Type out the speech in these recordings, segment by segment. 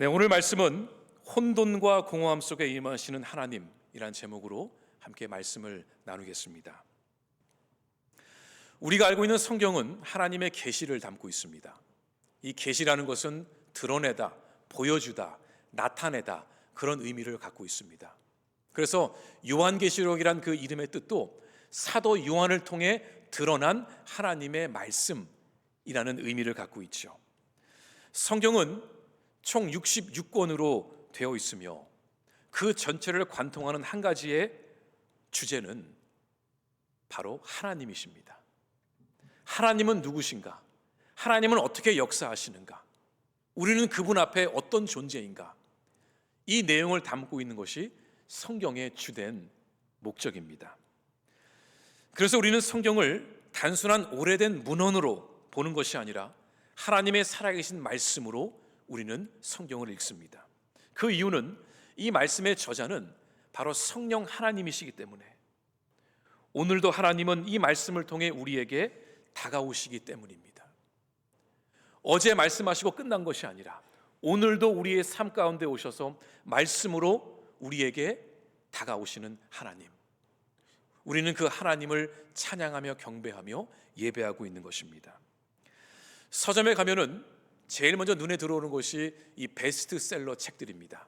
네, 오늘 말씀은 혼돈과 공허함 속에 임하시는 하나님이란 제목으로 함께 말씀을 나누겠습니다. 우리가 알고 있는 성경은 하나님의 계시를 담고 있습니다. 이 계시라는 것은 드러내다, 보여주다, 나타내다 그런 의미를 갖고 있습니다. 그래서 요한계시록이란 그 이름의 뜻도 사도 요한을 통해 드러난 하나님의 말씀이라는 의미를 갖고 있죠. 성경은 총 66권으로 되어 있으며 그 전체를 관통하는 한 가지의 주제는 바로 하나님이십니다. 하나님은 누구신가? 하나님은 어떻게 역사하시는가? 우리는 그분 앞에 어떤 존재인가? 이 내용을 담고 있는 것이 성경의 주된 목적입니다. 그래서 우리는 성경을 단순한 오래된 문헌으로 보는 것이 아니라 하나님의 살아계신 말씀으로 우리는 성경을 읽습니다. 그 이유는 이 말씀의 저자는 바로 성령 하나님이시기 때문에, 오늘도 하나님은 이 말씀을 통해 우리에게 다가오시기 때문입니다. 어제 말씀하시고 끝난 것이 아니라 오늘도 우리의 삶 가운데 오셔서 말씀으로 우리에게 다가오시는 하나님, 우리는 그 하나님을 찬양하며 경배하며 예배하고 있는 것입니다. 서점에 가면은 제일 먼저 눈에 들어오는 것이 이 베스트셀러 책들입니다.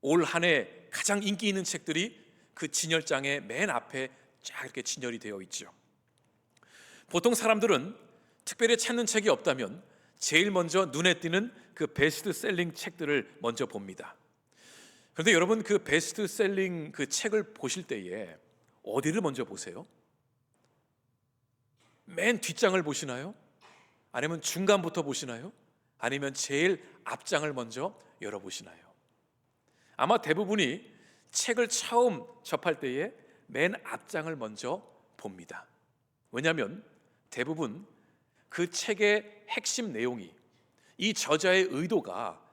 올 한 해 가장 인기 있는 책들이 그 진열장의 맨 앞에 쫙 이렇게 진열이 되어 있죠. 보통 사람들은 특별히 찾는 책이 없다면 제일 먼저 눈에 띄는 그 베스트셀링 책들을 먼저 봅니다. 그런데 여러분, 그 베스트셀링 그 책을 보실 때에 어디를 먼저 보세요? 맨 뒷장을 보시나요? 아니면 중간부터 보시나요? 아니면 제일 앞장을 먼저 열어보시나요? 아마 대부분이 책을 처음 접할 때에 맨 앞장을 먼저 봅니다. 왜냐하면 대부분 그 책의 핵심 내용이, 이 저자의 의도가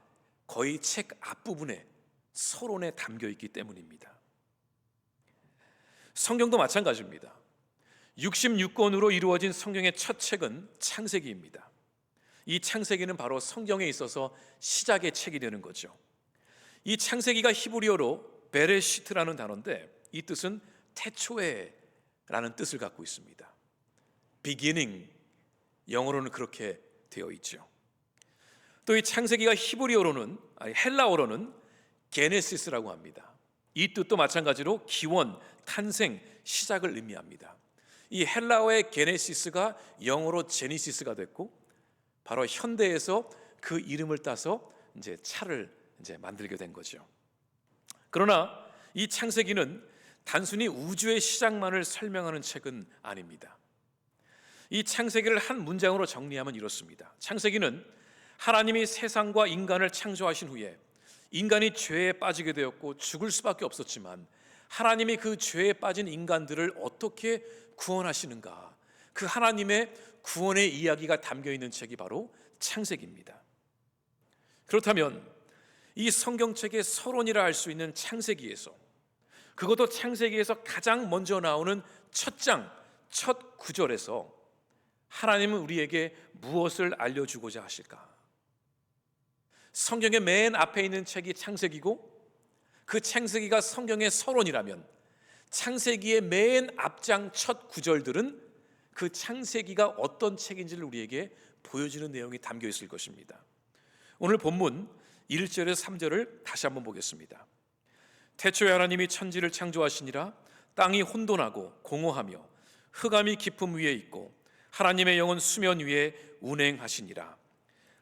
거의 책 앞부분에 서론에 담겨 있기 때문입니다. 성경도 마찬가지입니다. 66권으로 이루어진 성경의 첫 책은 창세기입니다. 이 창세기는 바로 성경에 있어서 시작의 책이 되는 거죠. 이 창세기가 히브리어로 베레시트라는 단어인데 이 뜻은 태초에라는 뜻을 갖고 있습니다. beginning, 영어로는 그렇게 되어 있죠. 또 이 창세기가 헬라어로는 게네시스라고 합니다. 이 뜻도 마찬가지로 기원, 탄생, 시작을 의미합니다. 이 헬라어의 게네시스가 영어로 제니시스가 됐고, 바로 현대에서 그 이름을 따서 이제 차를 만들게 된 거죠. 그러나 이 창세기는 단순히 우주의 시작만을 설명하는 책은 아닙니다. 이 창세기를 한 문장으로 정리하면 이렇습니다. 창세기는 하나님이 세상과 인간을 창조하신 후에 인간이 죄에 빠지게 되었고 죽을 수밖에 없었지만, 하나님이 그 죄에 빠진 인간들을 어떻게 구원하시는가, 그 하나님의 구원의 이야기가 담겨 있는 책이 바로 창세기입니다. 그렇다면 이 성경책의 서론이라 할 수 있는 창세기에서, 그것도 창세기에서 가장 먼저 나오는 첫 장, 첫 구절에서 하나님은 우리에게 무엇을 알려주고자 하실까? 성경의 맨 앞에 있는 책이 창세기고, 그 창세기가 성경의 서론이라면 창세기의 맨 앞장 첫 구절들은 그 창세기가 어떤 책인지를 우리에게 보여주는 내용이 담겨 있을 것입니다. 오늘 본문 1절에서 3절을 다시 한번 보겠습니다. 태초에 하나님이 천지를 창조하시니라. 땅이 혼돈하고 공허하며 흑암이 깊음 위에 있고 하나님의 영은 수면 위에 운행하시니라.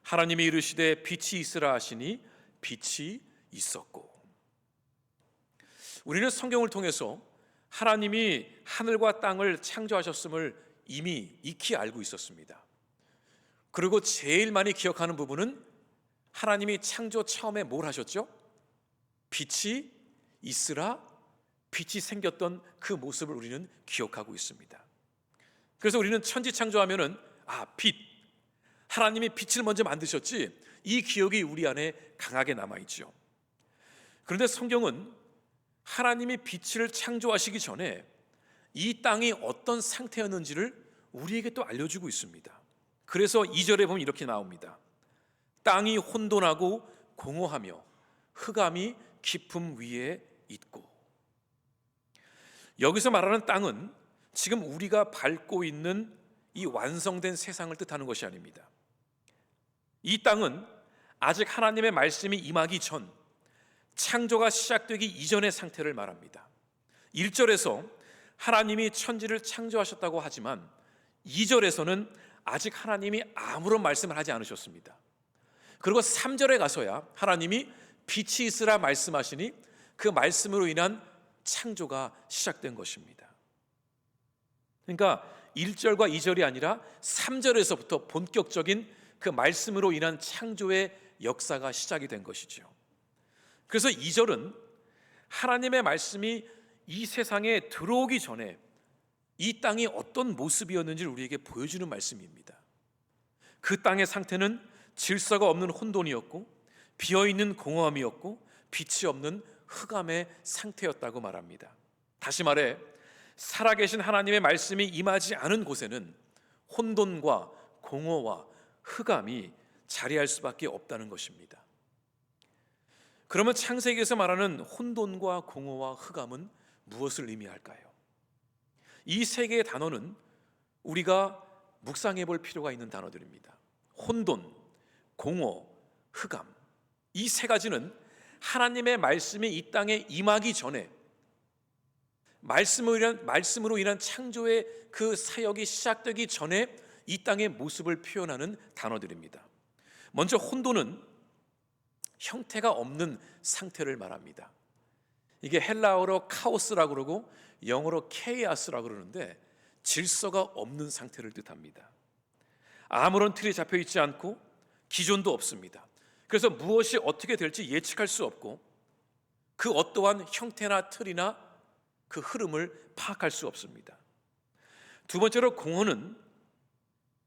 하나님이 이르시되 빛이 있으라 하시니 빛이 있었고. 우리는 성경을 통해서 하나님이 하늘과 땅을 창조하셨음을 이미 익히 알고 있었습니다. 그리고 제일 많이 기억하는 부분은 하나님이 창조 처음에 뭘 하셨죠? 빛이 있으라, 빛이 생겼던 그 모습을 우리는 기억하고 있습니다. 그래서 우리는 천지 창조하면은 빛, 하나님이 빛을 먼저 만드셨지, 이 기억이 우리 안에 강하게 남아있죠. 그런데 성경은 하나님이 빛을 창조하시기 전에 이 땅이 어떤 상태였는지를 우리에게 또 알려주고 있습니다. 그래서 2절에 보면 이렇게 나옵니다. 땅이 혼돈하고 공허하며 흑암이 깊음 위에 있고. 여기서 말하는 땅은 지금 우리가 밟고 있는 이 완성된 세상을 뜻하는 것이 아닙니다. 이 땅은 아직 하나님의 말씀이 임하기 전, 창조가 시작되기 이전의 상태를 말합니다. 1절에서 하나님이 천지를 창조하셨다고 하지만 2절에서는 아직 하나님이 아무런 말씀을 하지 않으셨습니다. 그리고 3절에 가서야 하나님이 빛이 있으라 말씀하시니 그 말씀으로 인한 창조가 시작된 것입니다. 그러니까 1절과 2절이 아니라 3절에서부터 본격적인 그 말씀으로 인한 창조의 역사가 시작이 된 것이죠. 그래서 2절은 하나님의 말씀이 이 세상에 들어오기 전에 이 땅이 어떤 모습이었는지를 우리에게 보여주는 말씀입니다. 그 땅의 상태는 질서가 없는 혼돈이었고 비어있는 공허함이었고 빛이 없는 흑암의 상태였다고 말합니다. 다시 말해 살아계신 하나님의 말씀이 임하지 않은 곳에는 혼돈과 공허와 흑암이 자리할 수밖에 없다는 것입니다. 그러면 창세기에서 말하는 혼돈과 공허와 흑암은 무엇을 의미할까요? 이 세 개의 단어는 우리가 묵상해 볼 필요가 있는 단어들입니다. 혼돈, 공허, 흑암, 이 세 가지는 하나님의 말씀이 이 땅에 임하기 전에 말씀으로 인한 창조의 그 사역이 시작되기 전에 이 땅의 모습을 표현하는 단어들입니다. 먼저 혼돈은 형태가 없는 상태를 말합니다. 이게 헬라어로 카오스라고 그러고 영어로 케이아스라고 그러는데 질서가 없는 상태를 뜻합니다. 아무런 틀이 잡혀 있지 않고 기존도 없습니다. 그래서 무엇이 어떻게 될지 예측할 수 없고 그 어떠한 형태나 틀이나 그 흐름을 파악할 수 없습니다. 두 번째로 공허는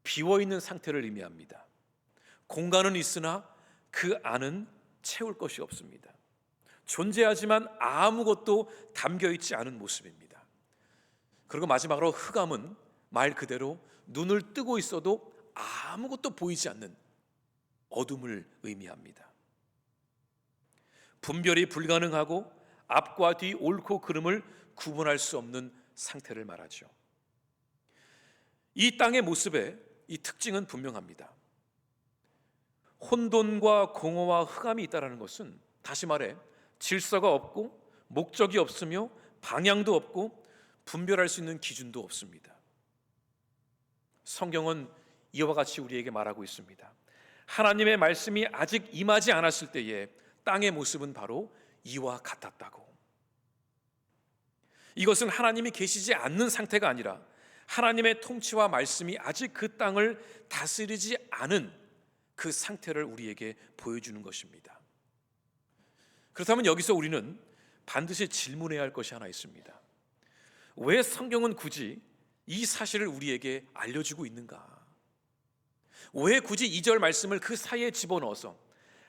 비워있는 상태를 의미합니다. 공간은 있으나 그 안은 채울 것이 없습니다. 존재하지만 아무것도 담겨있지 않은 모습입니다. 그리고 마지막으로 흑암은 말 그대로 눈을 뜨고 있어도 아무것도 보이지 않는 어둠을 의미합니다. 분별이 불가능하고 앞과 뒤 옳고 그름을 구분할 수 없는 상태를 말하죠. 이 땅의 모습의 이 특징은 분명합니다. 혼돈과 공허와 흑암이 있다는 것은 다시 말해 질서가 없고 목적이 없으며 방향도 없고 분별할 수 있는 기준도 없습니다. 성경은 이와 같이 우리에게 말하고 있습니다. 하나님의 말씀이 아직 임하지 않았을 때에 땅의 모습은 바로 이와 같았다고. 이것은 하나님이 계시지 않는 상태가 아니라 하나님의 통치와 말씀이 아직 그 땅을 다스리지 않은 그 상태를 우리에게 보여주는 것입니다. 그렇다면 여기서 우리는 반드시 질문해야 할 것이 하나 있습니다. 왜 성경은 굳이 이 사실을 우리에게 알려주고 있는가? 왜 굳이 2절 말씀을 그 사이에 집어넣어서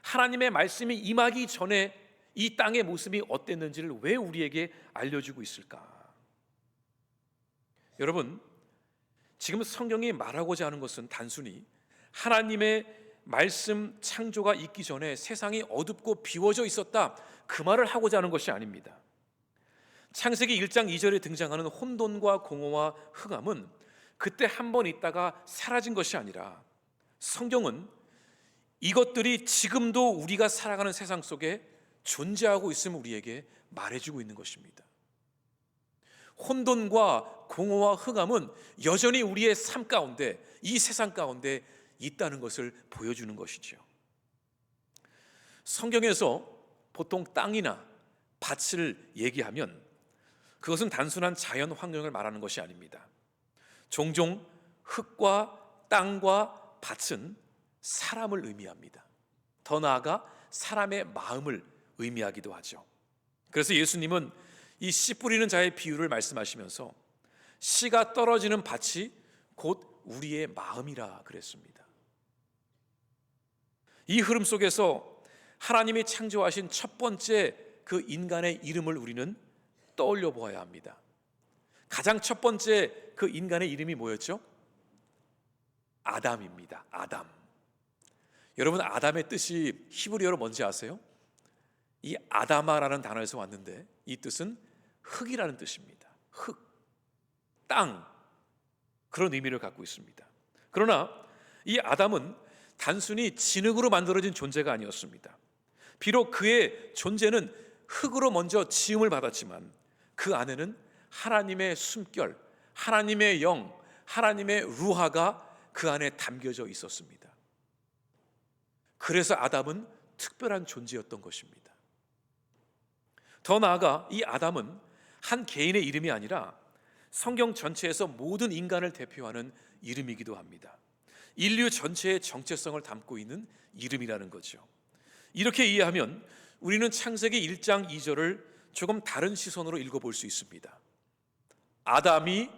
하나님의 말씀이 임하기 전에 이 땅의 모습이 어땠는지를 왜 우리에게 알려주고 있을까? 여러분, 지금 성경이 말하고자 하는 것은 단순히 하나님의 말씀 창조가 있기 전에 세상이 어둡고 비워져 있었다, 그 말을 하고자 하는 것이 아닙니다. 창세기 1장 2절에 등장하는 혼돈과 공허와 흑암은 그때 한 번 있다가 사라진 것이 아니라 성경은 이것들이 지금도 우리가 살아가는 세상 속에 존재하고 있음을 우리에게 말해주고 있는 것입니다. 혼돈과 공허와 흑암은 여전히 우리의 삶 가운데, 이 세상 가운데 있다는 것을 보여주는 것이죠. 성경에서 보통 땅이나 밭을 얘기하면 그것은 단순한 자연 환경을 말하는 것이 아닙니다. 종종 흙과 땅과 밭은 사람을 의미합니다. 더 나아가 사람의 마음을 의미하기도 하죠. 그래서 예수님은 이 씨 뿌리는 자의 비유를 말씀하시면서 씨가 떨어지는 밭이 곧 우리의 마음이라 그랬습니다. 이 흐름 속에서 하나님이 창조하신 첫 번째 그 인간의 이름을 우리는 떠올려 보아야 합니다. 가장 첫 번째 그 인간의 이름이 뭐였죠? 아담입니다. 아담. 여러분, 아담의 뜻이 히브리어로 뭔지 아세요? 이 아다마라는 단어에서 왔는데 이 뜻은 흙이라는 뜻입니다. 흙, 땅, 그런 의미를 갖고 있습니다. 그러나 이 아담은 단순히 진흙으로 만들어진 존재가 아니었습니다. 비록 그의 존재는 흙으로 먼저 지음을 받았지만 그 안에는 하나님의 숨결, 하나님의 영, 하나님의 루하가 그 안에 담겨져 있었습니다. 그래서 아담은 특별한 존재였던 것입니다. 더 나아가 이 아담은 한 개인의 이름이 아니라 성경 전체에서 모든 인간을 대표하는 이름이기도 합니다. 인류 전체의 정체성을 담고 있는 이름이라는 거죠. 이렇게 이해하면 우리는 창세기 1장 2절을 조금 다른 시선으로 읽어볼 수 있습니다. 아담이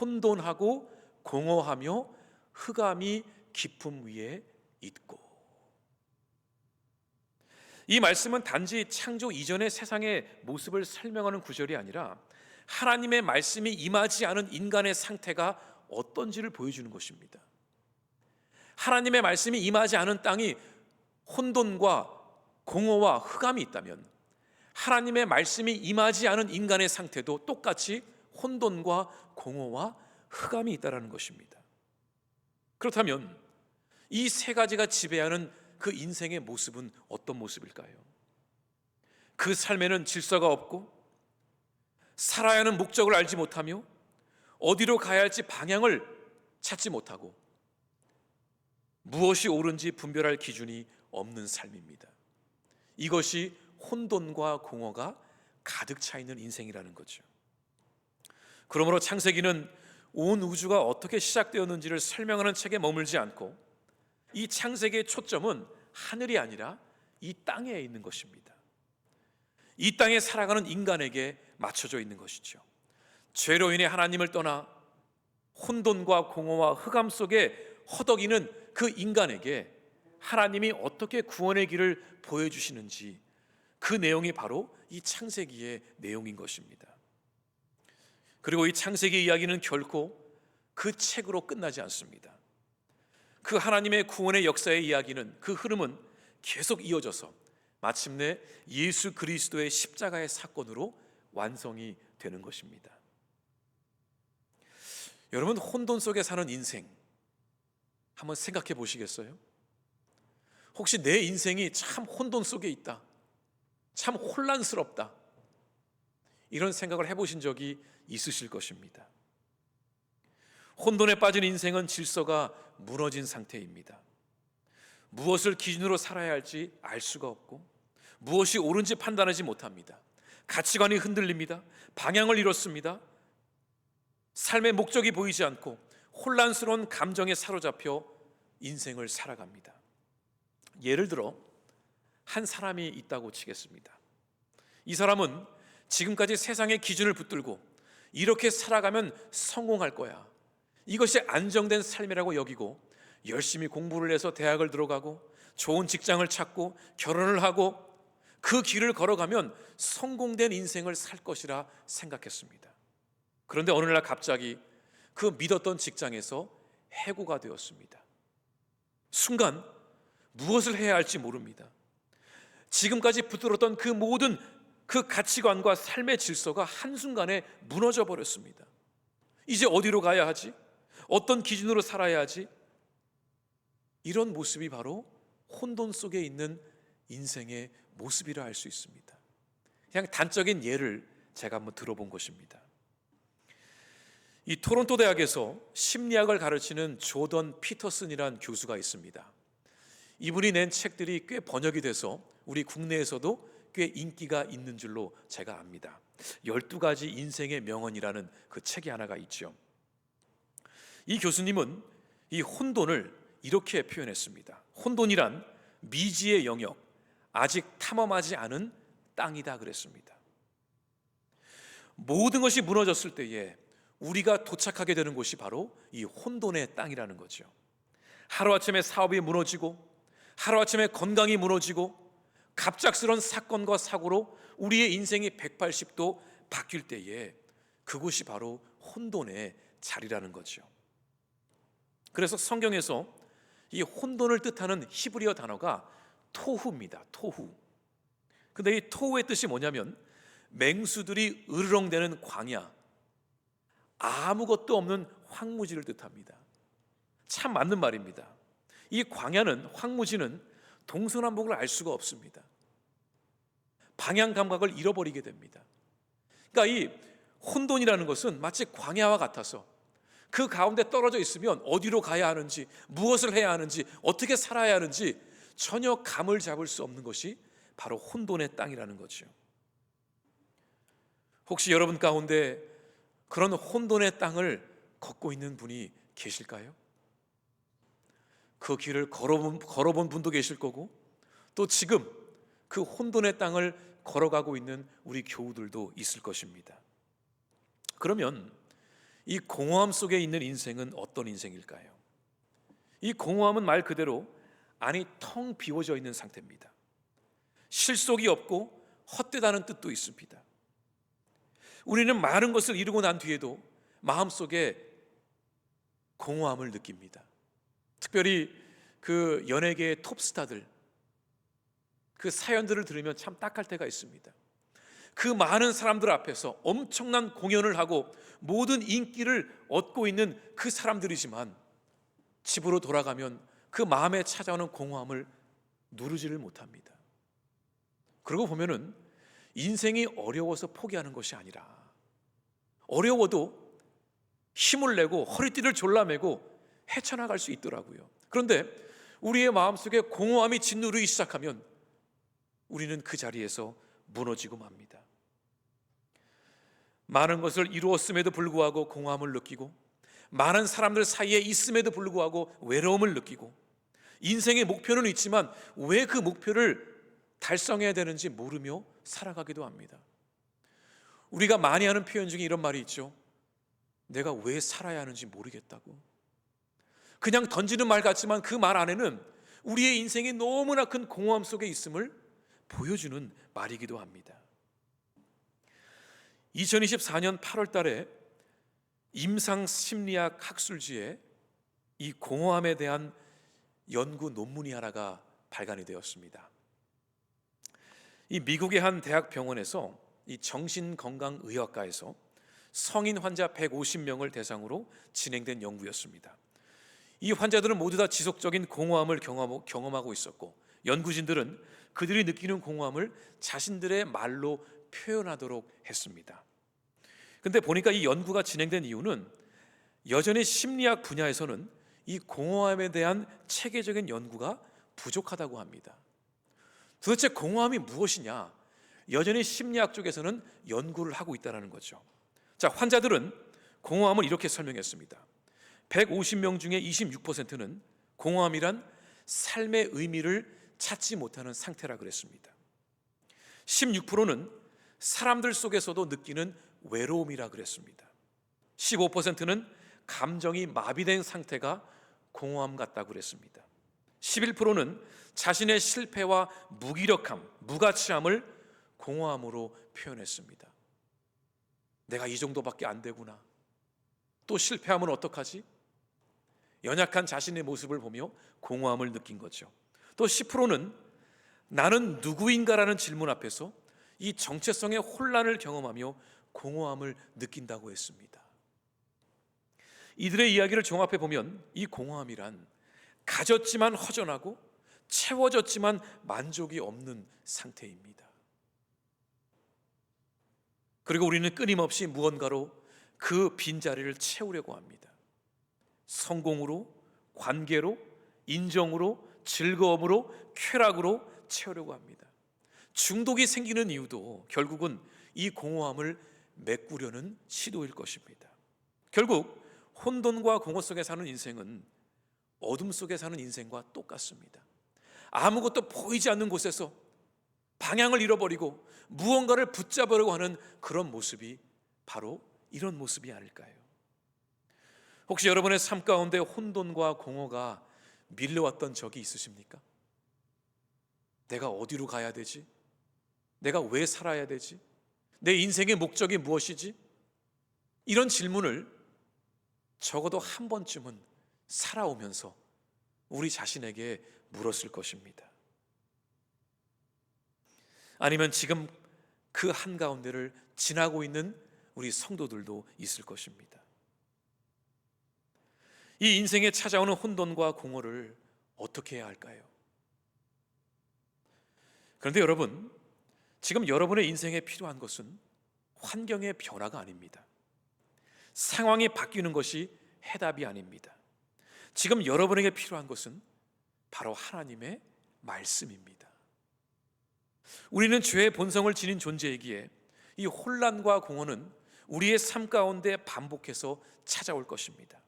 혼돈하고 공허하며 흑암이 깊음 위에 있고. 이 말씀은 단지 창조 이전의 세상의 모습을 설명하는 구절이 아니라 하나님의 말씀이 임하지 않은 인간의 상태가 어떤지를 보여주는 것입니다. 하나님의 말씀이 임하지 않은 땅이 혼돈과 공허와 흑암이 있다면 하나님의 말씀이 임하지 않은 인간의 상태도 똑같이 혼돈과 공허와 흑암이 있다는 것입니다. 그렇다면 이 세 가지가 지배하는 그 인생의 모습은 어떤 모습일까요? 그 삶에는 질서가 없고 살아야 하는 목적을 알지 못하며 어디로 가야 할지 방향을 찾지 못하고 무엇이 옳은지 분별할 기준이 없는 삶입니다. 이것이 혼돈과 공허가 가득 차 있는 인생이라는 거죠. 그러므로 창세기는 온 우주가 어떻게 시작되었는지를 설명하는 책에 머물지 않고 이 창세기의 초점은 하늘이 아니라 이 땅에 있는 것입니다. 이 땅에 살아가는 인간에게 맞춰져 있는 것이죠. 죄로 인해 하나님을 떠나 혼돈과 공허와 흑암 속에 허덕이는 그 인간에게 하나님이 어떻게 구원의 길을 보여주시는지, 그 내용이 바로 이 창세기의 내용인 것입니다. 그리고 이 창세기 이야기는 결코 그 책으로 끝나지 않습니다. 그 하나님의 구원의 역사의 이야기는, 그 흐름은 계속 이어져서 마침내 예수 그리스도의 십자가의 사건으로 완성이 되는 것입니다. 여러분, 혼돈 속에 사는 인생 한번 생각해 보시겠어요? 혹시 내 인생이 참 혼돈 속에 있다, 참 혼란스럽다, 이런 생각을 해보신 적이 있으실 것입니다. 혼돈에 빠진 인생은 질서가 무너진 상태입니다. 무엇을 기준으로 살아야 할지 알 수가 없고 무엇이 옳은지 판단하지 못합니다. 가치관이 흔들립니다. 방향을 잃었습니다. 삶의 목적이 보이지 않고 혼란스러운 감정에 사로잡혀 인생을 살아갑니다. 예를 들어 한 사람이 있다고 치겠습니다. 이 사람은 지금까지 세상의 기준을 붙들고 이렇게 살아가면 성공할 거야, 이것이 안정된 삶이라고 여기고 열심히 공부를 해서 대학을 들어가고 좋은 직장을 찾고 결혼을 하고 그 길을 걸어가면 성공된 인생을 살 것이라 생각했습니다. 그런데 어느 날 갑자기 그 믿었던 직장에서 해고가 되었습니다. 순간 무엇을 해야 할지 모릅니다. 지금까지 붙들었던 그 모든 그 가치관과 삶의 질서가 한순간에 무너져 버렸습니다. 이제 어디로 가야 하지? 어떤 기준으로 살아야 하지? 이런 모습이 바로 혼돈 속에 있는 인생의 모습이라 할 수 있습니다. 그냥 단적인 예를 제가 한번 들어본 것입니다. 이 토론토 대학에서 심리학을 가르치는 조던 피터슨이라는 교수가 있습니다. 이분이 낸 책들이 꽤 번역이 돼서 우리 국내에서도 꽤 인기가 있는 줄로 제가 압니다. 12가지 인생의 명언이라는 그 책이 하나가 있죠. 이 교수님은 이 혼돈을 이렇게 표현했습니다. 혼돈이란 미지의 영역, 아직 탐험하지 않은 땅이다 그랬습니다. 모든 것이 무너졌을 때에 우리가 도착하게 되는 곳이 바로 이 혼돈의 땅이라는 거죠. 하루아침에 사업이 무너지고 하루아침에 건강이 무너지고 갑작스런 사건과 사고로 우리의 인생이 180도 바뀔 때에 그곳이 바로 혼돈의 자리라는 거죠. 그래서 성경에서 이 혼돈을 뜻하는 히브리어 단어가 토후입니다. 토후. 근데 이 토후의 뜻이 뭐냐면 맹수들이 으르렁대는 광야, 아무것도 없는 황무지를 뜻합니다. 참 맞는 말입니다. 이 광야는, 황무지는 동서남북을 알 수가 없습니다. 방향 감각을 잃어버리게 됩니다. 그러니까 이 혼돈이라는 것은 마치 광야와 같아서 그 가운데 떨어져 있으면 어디로 가야 하는지, 무엇을 해야 하는지, 어떻게 살아야 하는지 전혀 감을 잡을 수 없는 것이 바로 혼돈의 땅이라는 거죠. 혹시 여러분 가운데 그런 혼돈의 땅을 걷고 있는 분이 계실까요? 그 길을 걸어본 분도 계실 거고, 또 지금 그 혼돈의 땅을 걸어가고 있는 우리 교우들도 있을 것입니다. 그러면 이 공허함 속에 있는 인생은 어떤 인생일까요? 이 공허함은 말 그대로 안이 텅 비워져 있는 상태입니다. 실속이 없고 헛되다는 뜻도 있습니다. 우리는 많은 것을 이루고 난 뒤에도 마음속에 공허함을 느낍니다. 특별히 그 연예계의 톱스타들, 그 사연들을 들으면 참 딱할 때가 있습니다. 그 많은 사람들 앞에서 엄청난 공연을 하고 모든 인기를 얻고 있는 그 사람들이지만 집으로 돌아가면 그 마음에 찾아오는 공허함을 누르지를 못합니다. 그러고 보면은 인생이 어려워서 포기하는 것이 아니라 어려워도 힘을 내고 허리띠를 졸라매고 헤쳐나갈 수 있더라고요. 그런데 우리의 마음속에 공허함이 짓누르기 시작하면 우리는 그 자리에서 무너지고 맙니다. 많은 것을 이루었음에도 불구하고 공허함을 느끼고, 많은 사람들 사이에 있음에도 불구하고 외로움을 느끼고, 인생의 목표는 있지만 왜 그 목표를 달성해야 되는지 모르며 살아가기도 합니다. 우리가 많이 하는 표현 중에 이런 말이 있죠. 내가 왜 살아야 하는지 모르겠다고. 그냥 던지는 말 같지만 그 말 안에는 우리의 인생이 너무나 큰 공허함 속에 있음을 보여주는 말이기도 합니다. 2024년 8월 달에 임상심리학 학술지에 이 공허함에 대한 연구 논문이 하나가 발간이 되었습니다. 이 미국의 한 대학 병원에서 이 정신건강의학과에서 성인 환자 150명을 대상으로 진행된 연구였습니다. 이 환자들은 모두 다 지속적인 공허함을 경험하고 있었고, 연구진들은 그들이 느끼는 공허함을 자신들의 말로 표현하도록 했습니다. 근데 보니까 이 연구가 진행된 이유는 여전히 심리학 분야에서는 이 공허함에 대한 체계적인 연구가 부족하다고 합니다. 도대체 공허함이 무엇이냐? 여전히 심리학 쪽에서는 연구를 하고 있다는 거죠. 자, 환자들은 공허함을 이렇게 설명했습니다. 150명 중에 26%는 공허함이란 삶의 의미를 찾지 못하는 상태라 그랬습니다. 16%는 사람들 속에서도 느끼는 외로움이라 그랬습니다. 15%는 감정이 마비된 상태가 공허함 같다고 그랬습니다. 11%는 자신의 실패와 무기력함, 무가치함을 공허함으로 표현했습니다. 내가 이 정도밖에 안 되구나. 또 실패하면 어떡하지? 연약한 자신의 모습을 보며 공허함을 느낀 거죠. 또 10%는 나는 누구인가라는 질문 앞에서 이 정체성의 혼란을 경험하며 공허함을 느낀다고 했습니다. 이들의 이야기를 종합해 보면 이 공허함이란 가졌지만 허전하고 채워졌지만 만족이 없는 상태입니다. 그리고 우리는 끊임없이 무언가로 그 빈자리를 채우려고 합니다. 성공으로, 관계로, 인정으로, 즐거움으로, 쾌락으로 채우려고 합니다. 중독이 생기는 이유도 결국은 이 공허함을 메꾸려는 시도일 것입니다. 결국 혼돈과 공허 속에 사는 인생은 어둠 속에 사는 인생과 똑같습니다. 아무것도 보이지 않는 곳에서 방향을 잃어버리고 무언가를 붙잡으려고 하는 그런 모습이 바로 이런 모습이 아닐까요? 혹시 여러분의 삶 가운데 혼돈과 공허가 밀려왔던 적이 있으십니까? 내가 어디로 가야 되지? 내가 왜 살아야 되지? 내 인생의 목적이 무엇이지? 이런 질문을 적어도 한 번쯤은 살아오면서 우리 자신에게 물었을 것입니다. 아니면 지금 그 한가운데를 지나고 있는 우리 성도들도 있을 것입니다. 이 인생에 찾아오는 혼돈과 공허를 어떻게 해야 할까요? 그런데 여러분, 지금 여러분의 인생에 필요한 것은 환경의 변화가 아닙니다. 상황이 바뀌는 것이 해답이 아닙니다. 지금 여러분에게 필요한 것은 바로 하나님의 말씀입니다. 우리는 죄의 본성을 지닌 존재이기에 이 혼란과 공허는 우리의 삶 가운데 반복해서 찾아올 것입니다.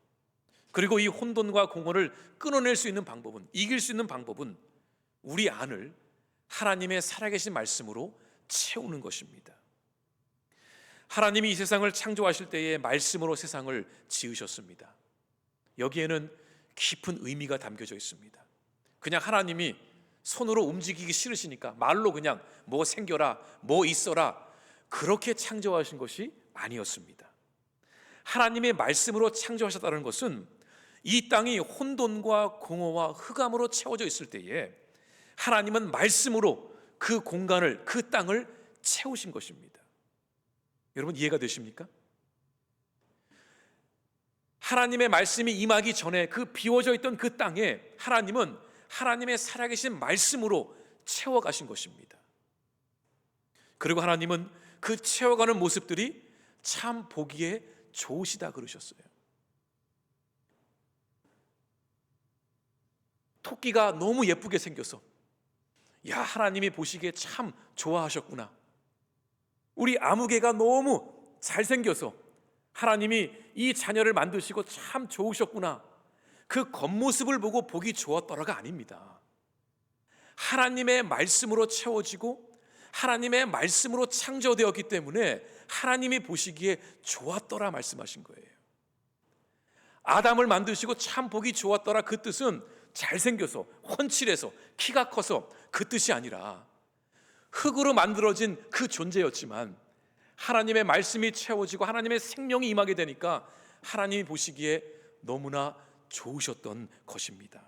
그리고 이 혼돈과 공허를 끊어낼 수 있는 방법은, 이길 수 있는 방법은 우리 안을 하나님의 살아계신 말씀으로 채우는 것입니다. 하나님이 이 세상을 창조하실 때에 말씀으로 세상을 지으셨습니다. 여기에는 깊은 의미가 담겨져 있습니다. 그냥 하나님이 손으로 움직이기 싫으시니까 말로 그냥 뭐 생겨라, 뭐 있어라, 그렇게 창조하신 것이 아니었습니다. 하나님의 말씀으로 창조하셨다는 것은 이 땅이 혼돈과 공허와 흑암으로 채워져 있을 때에 하나님은 말씀으로 그 공간을, 그 땅을 채우신 것입니다. 여러분, 이해가 되십니까? 하나님의 말씀이 임하기 전에 그 비워져 있던 그 땅에 하나님은 하나님의 살아계신 말씀으로 채워가신 것입니다. 그리고 하나님은 그 채워가는 모습들이 참 보기에 좋으시다 그러셨어요. 토끼가 너무 예쁘게 생겨서, 야, 하나님이 보시기에 참 좋아하셨구나. 우리 아무개가 너무 잘생겨서 하나님이 이 자녀를 만드시고 참 좋으셨구나, 그 겉모습을 보고 보기 좋았더라가 아닙니다. 하나님의 말씀으로 채워지고 하나님의 말씀으로 창조되었기 때문에 하나님이 보시기에 좋았더라 말씀하신 거예요. 아담을 만드시고 참 보기 좋았더라, 그 뜻은 잘생겨서, 훤칠해서, 키가 커서 그 뜻이 아니라 흙으로 만들어진 그 존재였지만 하나님의 말씀이 채워지고 하나님의 생명이 임하게 되니까 하나님이 보시기에 너무나 좋으셨던 것입니다.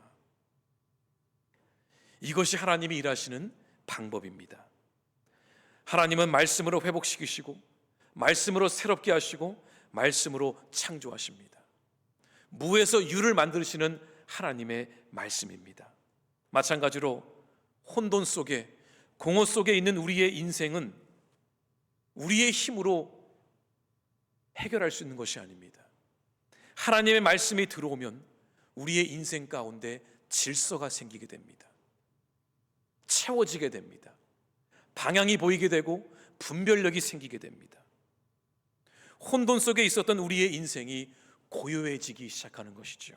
이것이 하나님이 일하시는 방법입니다. 하나님은 말씀으로 회복시키시고 말씀으로 새롭게 하시고 말씀으로 창조하십니다. 무에서 유를 만드시는 하나님의 말씀입니다. 마찬가지로 혼돈 속에, 공허 속에 있는 우리의 인생은 우리의 힘으로 해결할 수 있는 것이 아닙니다. 하나님의 말씀이 들어오면 우리의 인생 가운데 질서가 생기게 됩니다. 채워지게 됩니다. 방향이 보이게 되고 분별력이 생기게 됩니다. 혼돈 속에 있었던 우리의 인생이 고요해지기 시작하는 것이죠.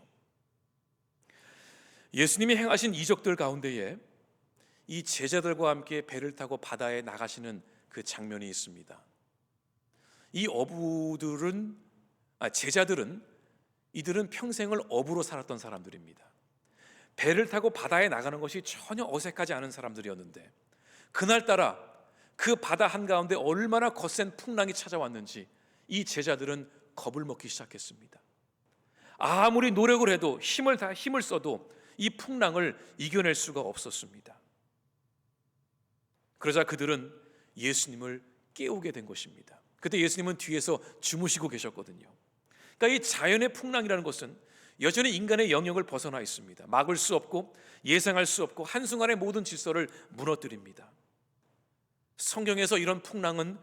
예수님이 행하신 이적들 가운데에 이 제자들과 함께 배를 타고 바다에 나가시는 그 장면이 있습니다. 이 제자들은 이들은 평생을 어부로 살았던 사람들입니다. 배를 타고 바다에 나가는 것이 전혀 어색하지 않은 사람들이었는데 그날따라 그 바다 한가운데 얼마나 거센 풍랑이 찾아왔는지 이 제자들은 겁을 먹기 시작했습니다. 아무리 노력을 해도 힘을 써도 이 풍랑을 이겨낼 수가 없었습니다. 그러자 그들은 예수님을 깨우게 된 것입니다. 그때 예수님은 뒤에서 주무시고 계셨거든요. 그러니까 이 자연의 풍랑이라는 것은 여전히 인간의 영역을 벗어나 있습니다. 막을 수 없고 예상할 수 없고 한순간에 모든 질서를 무너뜨립니다. 성경에서 이런 풍랑은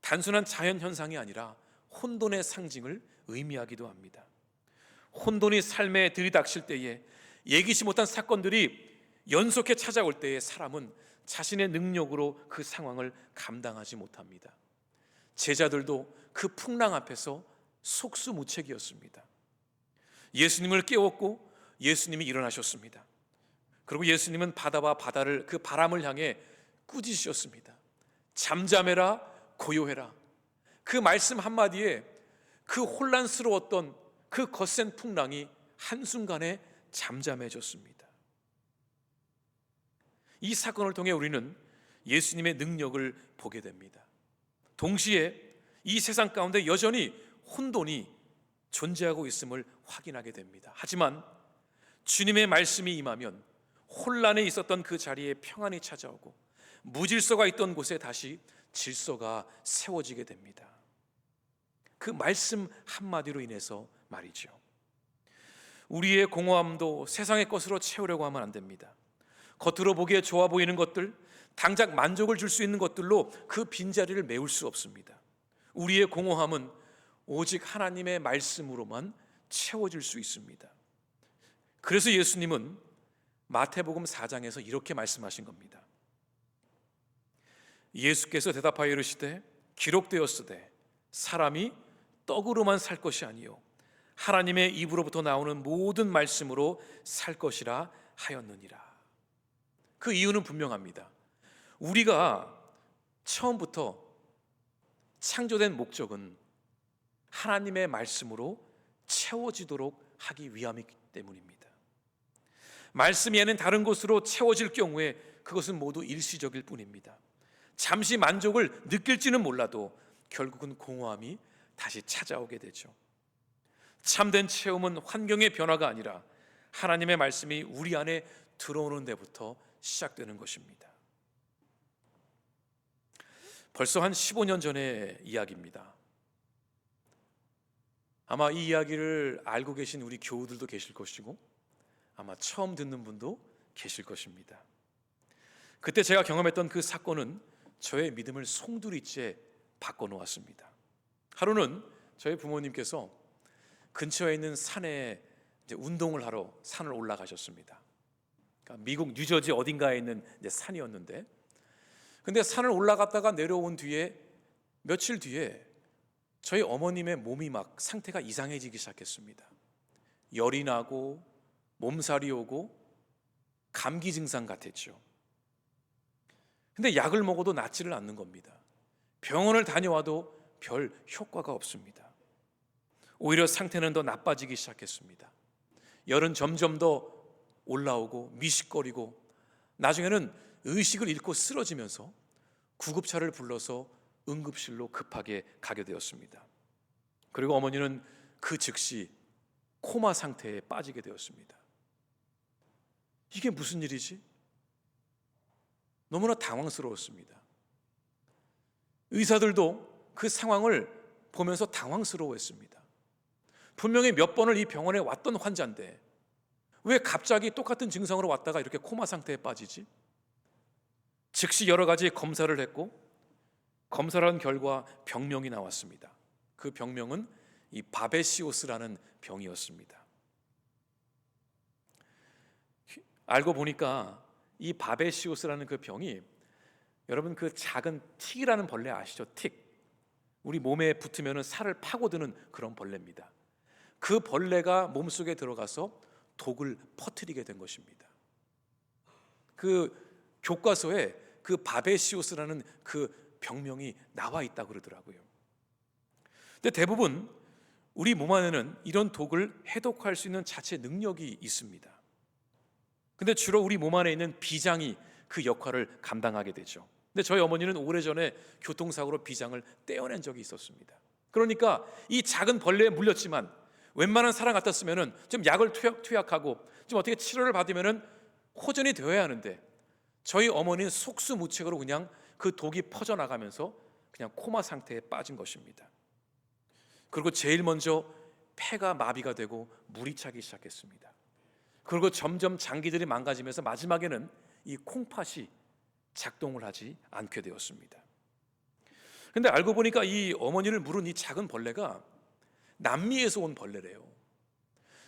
단순한 자연 현상이 아니라 혼돈의 상징을 의미하기도 합니다. 혼돈이 삶에 들이닥칠 때에 예기치 못한 사건들이 연속해 찾아올 때에 사람은 자신의 능력으로 그 상황을 감당하지 못합니다. 제자들도 그 풍랑 앞에서 속수무책이었습니다. 예수님을 깨웠고 예수님이 일어나셨습니다. 그리고 예수님은 바다와 바다를, 그 바람을 향해 꾸짖으셨습니다. 잠잠해라, 고요해라. 그 말씀 한마디에 그 혼란스러웠던 그 거센 풍랑이 한순간에 잠잠해졌습니다. 이 사건을 통해 우리는 예수님의 능력을 보게 됩니다. 동시에 이 세상 가운데 여전히 혼돈이 존재하고 있음을 확인하게 됩니다. 하지만 주님의 말씀이 임하면 혼란에 있었던 그 자리에 평안이 찾아오고 무질서가 있던 곳에 다시 질서가 세워지게 됩니다. 그 말씀 한마디로 인해서 말이죠. 우리의 공허함도 세상의 것으로 채우려고 하면 안 됩니다. 겉으로 보기에 좋아 보이는 것들, 당장 만족을 줄 수 있는 것들로 그 빈자리를 메울 수 없습니다. 우리의 공허함은 오직 하나님의 말씀으로만 채워질 수 있습니다. 그래서 예수님은 마태복음 4장에서 이렇게 말씀하신 겁니다. 예수께서 대답하여 이르시되 기록되었으되 사람이 떡으로만 살 것이 아니요 하나님의 입으로부터 나오는 모든 말씀으로 살 것이라 하였느니라. 그 이유는 분명합니다. 우리가 처음부터 창조된 목적은 하나님의 말씀으로 채워지도록 하기 위함이기 때문입니다. 말씀이 아닌 다른 것으로 채워질 경우에 그것은 모두 일시적일 뿐입니다. 잠시 만족을 느낄지는 몰라도 결국은 공허함이 다시 찾아오게 되죠. 참된 체험은 환경의 변화가 아니라 하나님의 말씀이 우리 안에 들어오는 데부터 시작되는 것입니다. 벌써 한 15년 전의 이야기입니다. 아마 이 이야기를 알고 계신 우리 교우들도 계실 것이고 아마 처음 듣는 분도 계실 것입니다. 그때 제가 경험했던 그 사건은 저의 믿음을 송두리째 바꿔놓았습니다. 하루는 저희 부모님께서 근처에 있는 산에 운동을 하러 산을 올라가셨습니다. 그러니까 미국 뉴저지 어딘가에 있는 산이었는데, 근데 산을 올라갔다가 내려온 뒤에 며칠 뒤에 저희 어머님의 몸이 막 상태가 이상해지기 시작했습니다. 열이 나고 몸살이 오고 감기 증상 같았죠. 근데 약을 먹어도 낫지를 않는 겁니다. 병원을 다녀와도 별 효과가 없습니다. 오히려 상태는 더 나빠지기 시작했습니다. 열은 점점 더 올라오고 미식거리고 나중에는 의식을 잃고 쓰러지면서 구급차를 불러서 응급실로 급하게 가게 되었습니다. 그리고 어머니는 그 즉시 코마 상태에 빠지게 되었습니다. 이게 무슨 일이지? 너무나 당황스러웠습니다. 의사들도 그 상황을 보면서 당황스러워했습니다. 분명히 몇 번을 이 병원에 왔던 환자인데 왜 갑자기 똑같은 증상으로 왔다가 이렇게 코마 상태에 빠지지? 즉시 여러 가지 검사를 했고 검사를 한 결과 병명이 나왔습니다. 그 병명은 이 바베시오스라는 병이었습니다. 알고 보니까 이 바베시오스라는 그 병이, 여러분 그 작은 틱이라는 벌레 아시죠? 틱. 우리 몸에 붙으면 살을 파고드는 그런 벌레입니다. 그 벌레가 몸속에 들어가서 독을 퍼뜨리게 된 것입니다. 그 교과서에 그 바베시오스라는 그 병명이 나와 있다고 그러더라고요. 근데 대부분 우리 몸 안에는 이런 독을 해독할 수 있는 자체 능력이 있습니다. 근데 주로 우리 몸 안에 있는 비장이 그 역할을 감당하게 되죠. 근데 저희 어머니는 오래전에 교통사고로 비장을 떼어낸 적이 있었습니다. 그러니까 이 작은 벌레에 물렸지만 웬만한 사람 같았으면 좀 약을 투약하고 좀 어떻게 치료를 받으면 호전이 되어야 하는데 저희 어머니는 속수무책으로 그냥 그 독이 퍼져나가면서 그냥 코마 상태에 빠진 것입니다. 그리고 제일 먼저 폐가 마비가 되고 물이 차기 시작했습니다. 그리고 점점 장기들이 망가지면서 마지막에는 이 콩팥이 작동을 하지 않게 되었습니다. 그런데 알고 보니까 이 어머니를 물은 이 작은 벌레가 남미에서 온 벌레래요.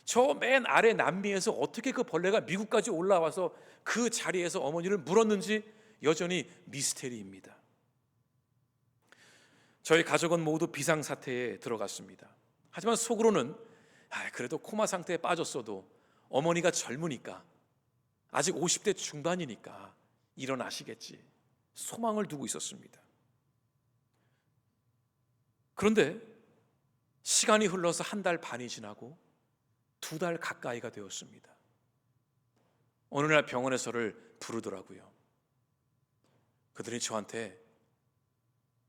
저 맨 아래 남미에서 어떻게 그 벌레가 미국까지 올라와서 그 자리에서 어머니를 물었는지 여전히 미스테리입니다. 저희 가족은 모두 비상사태에 들어갔습니다. 하지만 속으로는 그래도 코마 상태에 빠졌어도 어머니가 젊으니까 아직 50대 중반이니까 일어나시겠지, 소망을 두고 있었습니다. 그런데 시간이 흘러서 한 달 반이 지나고 2달 가까이가 되었습니다. 어느 날 병원에서를 부르더라고요. 그들이 저한테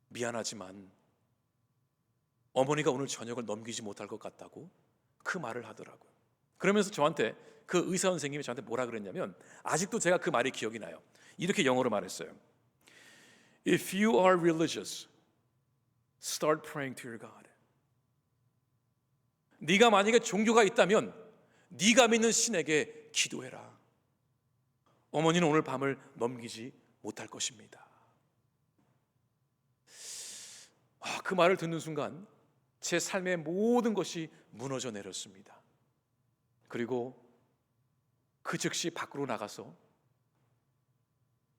미안하지만 어머니가 오늘 저녁을 넘기지 못할 것 같다고 그 말을 하더라고요. 그러면서 저한테 그 의사 선생님이 저한테 뭐라 그랬냐면, 아직도 제가 그 말이 기억이 나요. 이렇게 영어로 말했어요. If you are religious, start praying to your God. 네가 만약에 종교가 있다면 네가 믿는 신에게 기도해라. 어머니는 오늘 밤을 넘기지 못할 것입니다. 그 말을 듣는 순간 제 삶의 모든 것이 무너져 내렸습니다. 그리고 그 즉시 밖으로 나가서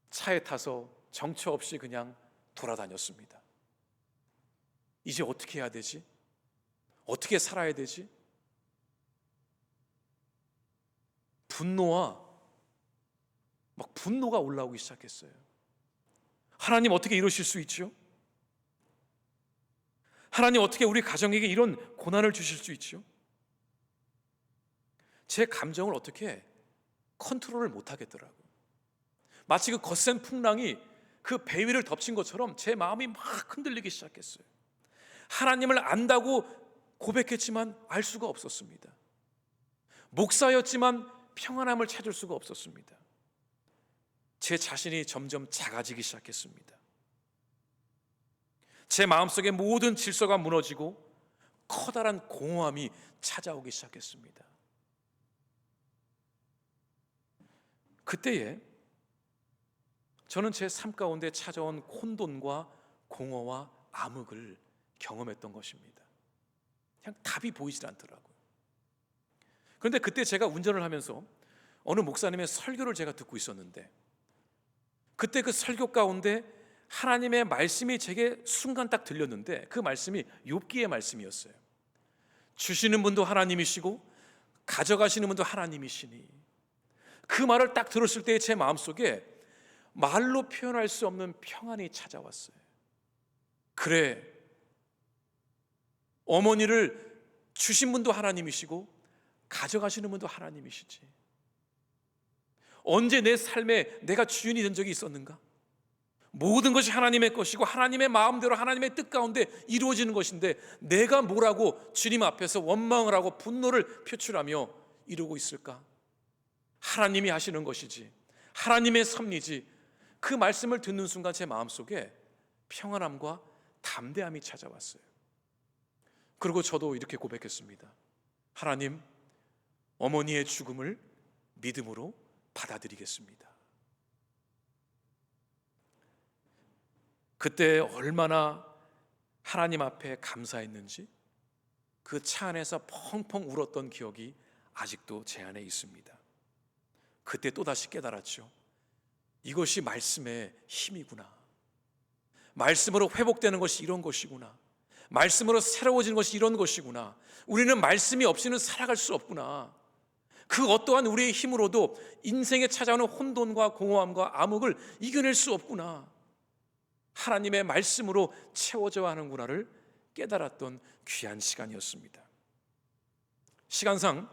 차에 타서 정처 없이 그냥 돌아다녔습니다. 이제 어떻게 해야 되지? 어떻게 살아야 되지? 분노가 올라오기 시작했어요. 하나님 어떻게 이러실 수 있죠? 하나님 어떻게 우리 가정에게 이런 고난을 주실 수 있죠? 제 감정을 어떻게 컨트롤을 못 하겠더라고요. 마치 그 거센 풍랑이 그 배 위를 덮친 것처럼 제 마음이 막 흔들리기 시작했어요. 하나님을 안다고 고백했지만 알 수가 없었습니다. 목사였지만 평안함을 찾을 수가 없었습니다. 제 자신이 점점 작아지기 시작했습니다. 제 마음속의 모든 질서가 무너지고 커다란 공허함이 찾아오기 시작했습니다. 그때에 저는 제 삶 가운데 찾아온 혼돈과 공허와 암흑을 경험했던 것입니다. 그냥 답이 보이질 않더라고요. 그런데 그때 제가 운전을 하면서 어느 목사님의 설교를 제가 듣고 있었는데, 그때 그 설교 가운데 하나님의 말씀이 제게 순간 딱 들렸는데, 그 말씀이 욥기의 말씀이었어요. 주시는 분도 하나님이시고 가져가시는 분도 하나님이시니. 그 말을 딱 들었을 때 제 마음속에 말로 표현할 수 없는 평안이 찾아왔어요. 그래, 어머니를 주신 분도 하나님이시고 가져가시는 분도 하나님이시지. 언제 내 삶에 내가 주인이 된 적이 있었는가? 모든 것이 하나님의 것이고 하나님의 마음대로 하나님의 뜻 가운데 이루어지는 것인데, 내가 뭐라고 주님 앞에서 원망을 하고 분노를 표출하며 이루고 있을까? 하나님이 하시는 것이지, 하나님의 섭리지. 그 말씀을 듣는 순간 제 마음속에 평안함과 담대함이 찾아왔어요. 그리고 저도 이렇게 고백했습니다. 하나님, 어머니의 죽음을 믿음으로 받아들이겠습니다. 그때 얼마나 하나님 앞에 감사했는지 그 차 안에서 펑펑 울었던 기억이 아직도 제 안에 있습니다. 그때 또다시 깨달았죠. 이것이 말씀의 힘이구나. 말씀으로 회복되는 것이 이런 것이구나. 말씀으로 새로워지는 것이 이런 것이구나. 우리는 말씀이 없이는 살아갈 수 없구나. 그 어떠한 우리의 힘으로도 인생에 찾아오는 혼돈과 공허함과 암흑을 이겨낼 수 없구나. 하나님의 말씀으로 채워져야 하는구나를 깨달았던 귀한 시간이었습니다. 시간상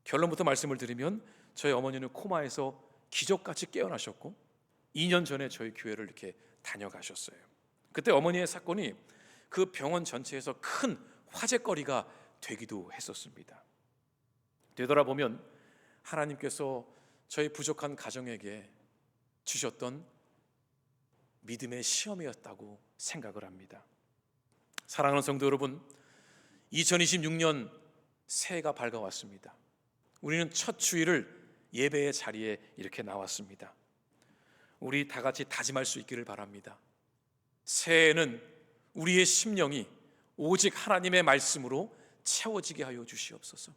결론부터 말씀을 드리면, 저희 어머니는 코마에서 기적같이 깨어나셨고 2년 전에 저희 교회를 이렇게 다녀가셨어요. 그때 어머니의 사건이 그 병원 전체에서 큰 화제거리가 되기도 했었습니다. 되돌아보면 하나님께서 저희 부족한 가정에게 주셨던 믿음의 시험이었다고 생각을 합니다. 사랑하는 성도 여러분, 2026년 새해가 밝아왔습니다. 우리는 첫 주일을 예배의 자리에 이렇게 나왔습니다. 우리 다 같이 다짐할 수 있기를 바랍니다. 새해에는 우리의 심령이 오직 하나님의 말씀으로 채워지게 하여 주시옵소서.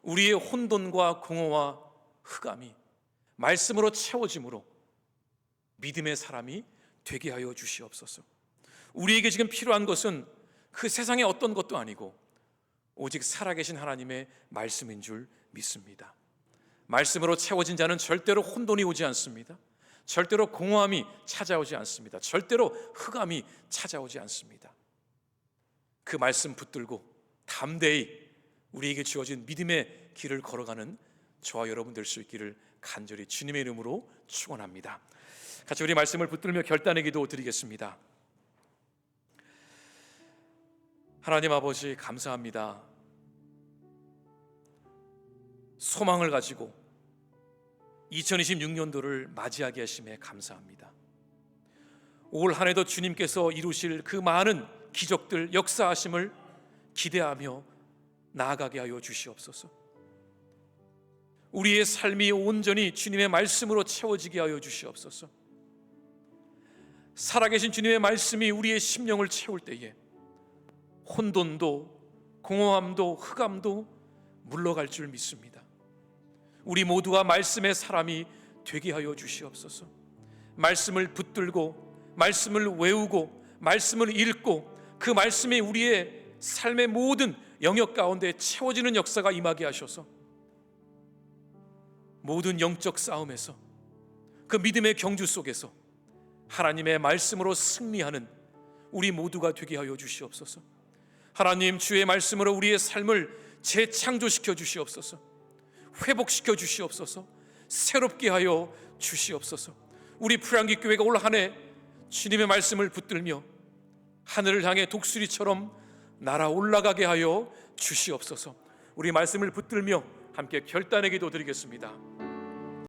우리의 혼돈과 공허와 흑암이 말씀으로 채워짐으로 믿음의 사람이 되게 하여 주시옵소서. 우리에게 지금 필요한 것은 그 세상의 어떤 것도 아니고 오직 살아계신 하나님의 말씀인 줄 믿습니다. 말씀으로 채워진 자는 절대로 혼돈이 오지 않습니다. 절대로 공허함이 찾아오지 않습니다. 절대로 흑암이 찾아오지 않습니다. 그 말씀 붙들고 담대히 우리에게 주어진 믿음의 길을 걸어가는 저와 여러분 될 수 있기를 간절히 주님의 이름으로 축원합니다. 같이 우리 말씀을 붙들며 결단의 기도 드리겠습니다. 하나님 아버지, 감사합니다. 소망을 가지고 2026년도를 맞이하게 하심에 감사합니다. 올 한 해도 주님께서 이루실 그 많은 기적들, 역사하심을 기대하며 나아가게 하여 주시옵소서. 우리의 삶이 온전히 주님의 말씀으로 채워지게 하여 주시옵소서. 살아계신 주님의 말씀이 우리의 심령을 채울 때에 혼돈도 공허함도 흑암도 물러갈 줄 믿습니다. 우리 모두가 말씀의 사람이 되게 하여 주시옵소서. 말씀을 붙들고 말씀을 외우고 말씀을 읽고 그 말씀이 우리의 삶의 모든 영역 가운데 채워지는 역사가 임하게 하셔서 모든 영적 싸움에서 그 믿음의 경주 속에서 하나님의 말씀으로 승리하는 우리 모두가 되게 하여 주시옵소서. 하나님, 주의 말씀으로 우리의 삶을 재창조시켜 주시옵소서. 회복시켜 주시옵소서. 새롭게 하여 주시옵소서. 우리 프랑기 교회가 올 한 해 주님의 말씀을 붙들며 하늘을 향해 독수리처럼 날아 올라가게 하여 주시옵소서. 우리 말씀을 붙들며 함께 결단의 기도 드리겠습니다.